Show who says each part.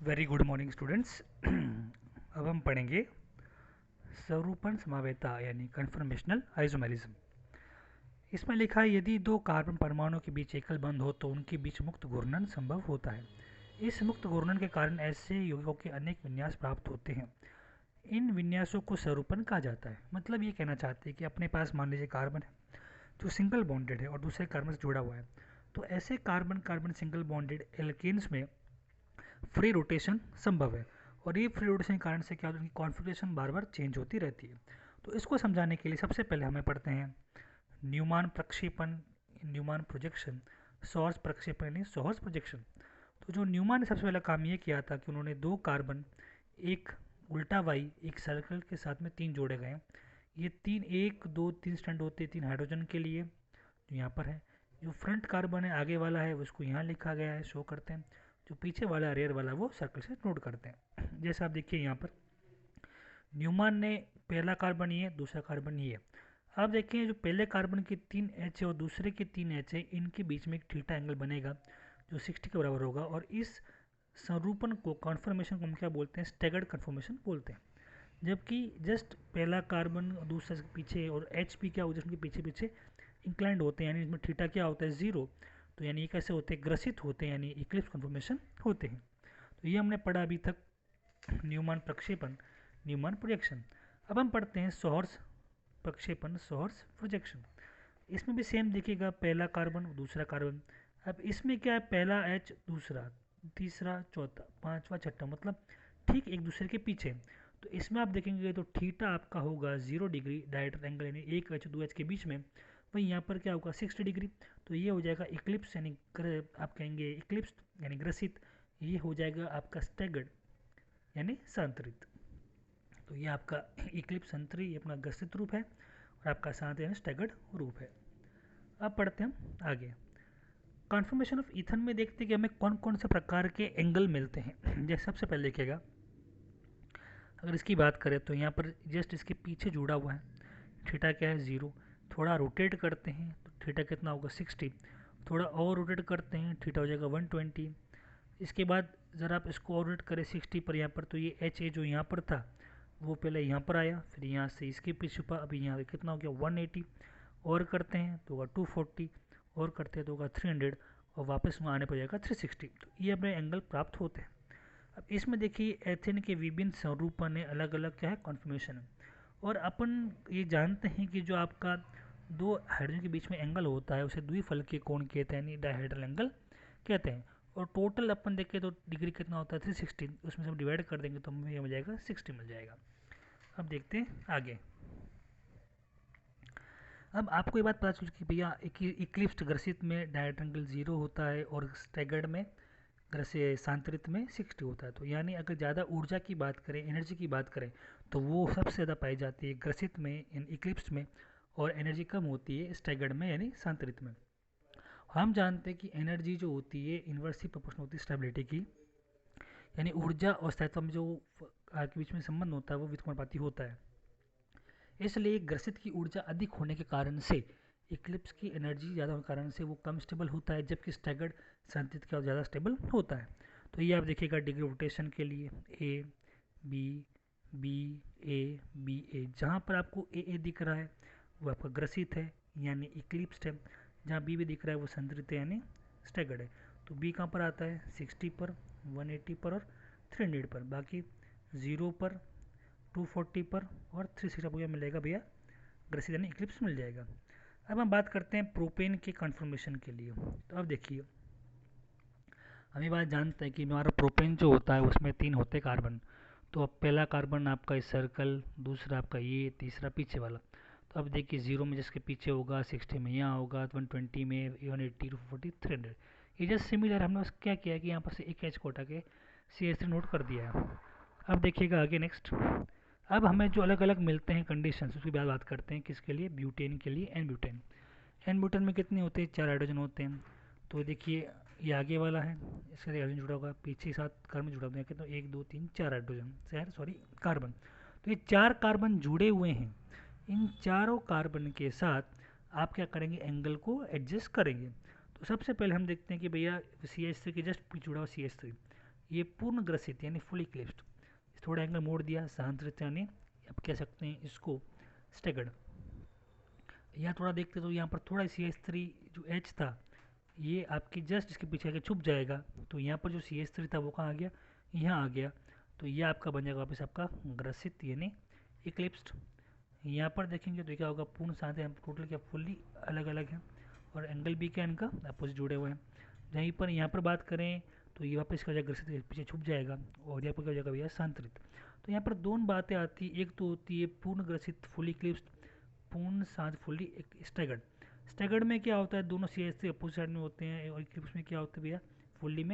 Speaker 1: Very good morning students. अब हम पढ़ेंगे स्वरूपन समावेता यानी कन्फर्मेशनल आइसोमेरिज्म। इसमें लिखा है यदि दो कार्बन परमाणुओं के बीच एकल बंध हो तो उनके बीच मुक्त घूर्णन संभव होता है। इस मुक्त घूर्णन के कारण ऐसे यौगिकों के अनेक विन्यास प्राप्त होते हैं। इन विन्यासों को स्वरूपन कहा जाता है। मतलब ये कहना चाहते हैं कि अपने पास मान लीजिए कार्बन है जो सिंगल बॉन्डेड है और दूसरे कार्बन से जुड़ा हुआ है, तो ऐसे carbon carbon single bonded alkanes में फ्री रोटेशन संभव है। और ये फ्री रोटेशन के कारण से क्या होता है, उनकी कॉन्फ़िगरेशन बार बार चेंज होती रहती है। तो इसको समझाने के लिए सबसे पहले हमें पढ़ते हैं न्यूमान प्रक्षेपण, न्यूमान प्रोजेक्शन, सॉर्स प्रक्षेपण यानी सॉर्स प्रोजेक्शन। तो जो न्यूमान ने सबसे पहला काम ये किया था कि उन्होंने दो कार्बन, एक उल्टा वाई एक सर्कल के साथ में तीन जोड़े गए। ये तीन, एक दो तीन स्टैंड होते हैं तीन हाइड्रोजन के लिए, जो यहाँ पर है। जो फ्रंट कार्बन है आगे वाला है उसको यहाँ लिखा गया है, शो करते हैं। जो पीछे वाला रेयर वाला वो सर्कल से नोट करते हैं। जैसे आप देखिए यहाँ पर न्यूमान ने पहला कार्बन ये, दूसरा कार्बन ये। अब देखिए जो पहले कार्बन की 3 एच है और दूसरे की 3 एच है, इनके बीच में एक थीटा एंगल बनेगा जो 60 के बराबर होगा। और इस संरूपण को, कॉन्फर्मेशन को हम क्या बोलते हैं, स्टैगर्ड कन्फर्मेशन बोलते हैं। जबकि जस्ट पहला कार्बन दूसरे के पीछे और एच भी क्या होता है, उनके पीछे पीछे इंक्लाइंड होते हैं, यानी इसमें थीटा क्या होता है, जीरो। तो यानी ये कैसे होते हैं, ग्रसित होते हैं, यानी इक्लिप्स कन्फर्मेशन होते हैं। तो ये हमने पढ़ा अभी तक न्यूमान प्रक्षेपण, न्यूमान प्रोजेक्शन। अब हम पढ़ते हैं सॉर्स प्रक्षेपण, सॉर्स प्रोजेक्शन। इसमें भी सेम देखिएगा, पहला कार्बन दूसरा कार्बन। अब इसमें क्या है, पहला एच दूसरा तीसरा चौथा पांचवा छठा, मतलब ठीक एक दूसरे के पीछे। तो इसमें आप देखेंगे तो थीटा आपका होगा 0 डिग्री डायरेक्ट एंगल, यानी एक एच दो एच के बीच में। वहीं यहाँ पर क्या होगा 60 डिग्री। तो ये हो जाएगा इक्लिप्स, यानी आप कहेंगे इक्लिप्स यानी ग्रसित। ये हो जाएगा आपका स्टैगर्ड यानी संतरित। तो ये आपका इक्लिप्स संतरी, ये अपना ग्रसित रूप है, और आपका सांत यानी स्टैगर्ड रूप है। अब पढ़ते हैं हम आगे। कॉन्फर्मेशन ऑफ ईथन में देखते हैं कि हमें कौन कौन से प्रकार के एंगल मिलते हैं। जैसे सबसे पहले देखिएगा, अगर इसकी बात करें तो यहाँ पर जस्ट इसके पीछे जुड़ा हुआ है, थीटा क्या है 0। थोड़ा रोटेट करते हैं तो थीटा कितना होगा 60। थोड़ा और रोटेट करते हैं थीटा हो जाएगा 120। इसके बाद ज़रा आप इसको और रोटेट करें 60 पर, यहाँ पर तो ये एच ए जो यहाँ पर था वो पहले यहाँ पर आया, फिर यहाँ से इसके पीछे छुपा, अभी यहाँ कितना हो गया 180। और करते हैं तो होगा 240, और करते हैं तो होगा 300, और वापस वहाँ आने पर जाएगा 360। तो ये अपने एंगल प्राप्त होते हैं। अब इसमें देखिए एथेन के विभिन्न स्वरूपन है, अलग अलग क्या है कॉन्फर्मेशन है। और अपन ये जानते हैं कि जो आपका दो हाइड्रोजन के बीच में एंगल होता है उसे द्विफलकीय कोण कहते हैं, यानी डायहेड्रल एंगल कहते हैं। और टोटल अपन देखें तो डिग्री कितना होता है 360, उसमें से हम डिवाइड कर देंगे तो हमें ये मिल जाएगा 60 मिल जाएगा। अब देखते हैं आगे। अब आपको ये बात पता चल कि भैया इक्लिप्स ग्रसित में डायरेक्ट एंगल 0 होता है और स्टैगर्ड में ग्रसे सांतरित में 60 होता है। तो यानी अगर ज़्यादा ऊर्जा की बात करें, एनर्जी की बात करें, तो वो सबसे ज़्यादा पाई जाती है ग्रसित में इन इक्लिप्स में, और एनर्जी कम होती है स्टैगर्ड में यानी सांतरित में। हम जानते हैं कि एनर्जी जो होती है इन्वर्सली प्रोपोर्शनल होती है स्टेबिलिटी की, यानी ऊर्जा और स्थायित्व में जो के बीच में संबंध होता है वो व्युत्क्रमानुपाती होता है। इसलिए ग्रसित की ऊर्जा अधिक होने के कारण से इक्लिप्स की एनर्जी ज़्यादा होने के कारण से वो कम स्टेबल होता है, जबकि स्टैगर्ड संतृप्त का ज़्यादा स्टेबल होता है। तो ये आप देखिएगा डिग्री रोटेशन के लिए A B B A B A, जहाँ पर आपको ए दिख रहा है वो आपका ग्रसित है यानी इक्लिप्स्ड है, जहाँ बी दिख रहा है वो संतृप्त है यानी स्टैगर्ड है। तो बी कहाँ पर आता है 60 पर, 180 पर और 300 पर, बाकी 0 पर, 240 पर और 360 आपको मिलेगा भैया ग्रसित यानी इक्लिप्स मिल जाएगा। अब हम बात करते हैं प्रोपेन के कन्फर्मेशन के लिए। तो अब देखिए, हम ये बात जानते हैं कि हमारा प्रोपेन जो होता है उसमें 3 होते हैं कार्बन। तो अब पहला कार्बन आपका इस सर्कल, दूसरा आपका ये, तीसरा पीछे वाला। तो अब देखिए 0 में जिसके पीछे होगा, 60 में यहाँ होगा, 120 में, 180, 240, 300। ये जस्ट सिमिलर, हमने बस क्या किया कि यहाँ पर से एक एच को हटा के CH3 नोट कर दिया है। अब देखिएगा आगे नेक्स्ट। अब हमें जो अलग अलग मिलते हैं कंडीशंस उसकी बात करते हैं, किसके लिए, ब्यूटेन के लिए, एन ब्यूटेन। एन ब्यूटेन में कितने होते हैं, 4 हाइड्रोजन होते हैं। तो देखिए ये आगे वाला है, इससे हाइड्रोजन जुड़ा होगा, पीछे 7 कार्बन जुड़ा हुआ है, कितना 1 2 3 4 हाइड्रोजन, सॉरी कार्बन। तो ये 4 कार्बन जुड़े हुए हैं, इन चारों कार्बन के साथ आप क्या करेंगे, एंगल को एडजस्ट करेंगे। तो सबसे पहले हम देखते हैं कि भैया CH3 के जस्ट जुड़ा हुआ CH3, ये पूर्ण ग्रसित यानी फुली क्लिप्स्ड। थोड़ा एंगल मोड़ दिया, स्थानांतरित यानी आप कह सकते हैं इसको स्टेगर्ड। यहाँ थोड़ा देखते तो यहाँ पर थोड़ा CH3 जो H था ये आपकी जस्ट इसके पीछे आके छुप जाएगा, तो यहाँ पर जो CH3 था वो कहाँ आ गया, यहाँ आ गया। तो ये आपका बन जाएगा वापस आपका ग्रसित यानी इक्लिप्स्ड। यहाँ पर देखेंगे तो क्या होगा, पूर्ण साथ है, टोटल क्या फुल्ली अलग अलग है, और एंगल भी क्या इनका अपोजिट जुड़े हुए हैं। जहीं पर यहाँ पर बात करें तो ये वापस क्या हो जाएगा, ग्रसित पीछे छुप जाएगा, और यहाँ पर क्या हो जाएगा भैया, शांतरित। तो यहाँ पर दोनों बातें आती है, एक तो होती है पूर्ण ग्रसित फुली क्लिप्स्ड, पूर्ण साथ फुल्ली स्टैगर्ड। स्टैगर्ड में क्या होता है, दोनों CH3 अपोजिट साइड में होते हैं, और इक्लिप्स में क्या होता है भैया, फुल्ली में